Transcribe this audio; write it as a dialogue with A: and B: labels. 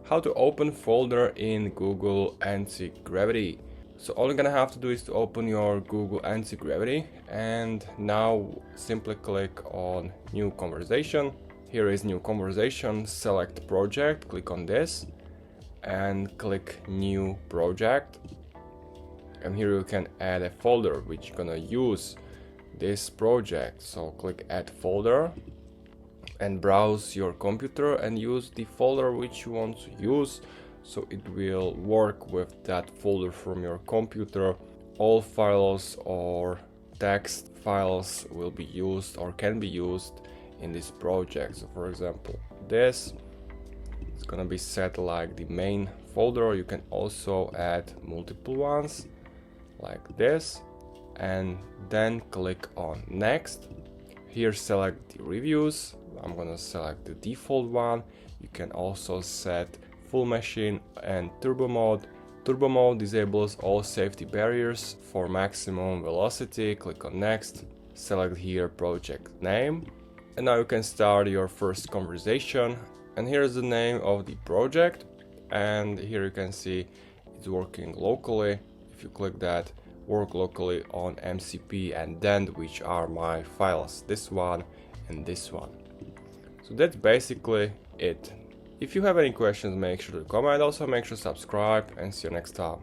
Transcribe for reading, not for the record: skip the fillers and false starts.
A: How to open folder in Google Antigravity. So all you're gonna have to do is to open your Google Antigravity, and now simply click on new conversation. Here is new conversation, select project, click on this and click new project, and here you can add a folder which you're gonna use this project. So click add folder and browse your computer and use the folder which you want to use, so it will work with that folder from your computer. All files or text files will be used or can be used in this project. So for example, this is gonna be set like the main folder. You can also add multiple ones like this, and then click on next. Here select the reviews. I'm gonna select the default one. You can also set full machine and turbo mode. Turbo mode disables all safety barriers for maximum velocity. Click on next. Select here project name. And now you can start your first conversation. And here's the name of the project. And here you can see it's working locally. If you click that, work locally on MCP and then which are my files, this one and this one. So that's basically it. If you have any questions, make sure to comment, also make sure to subscribe, and see you next time.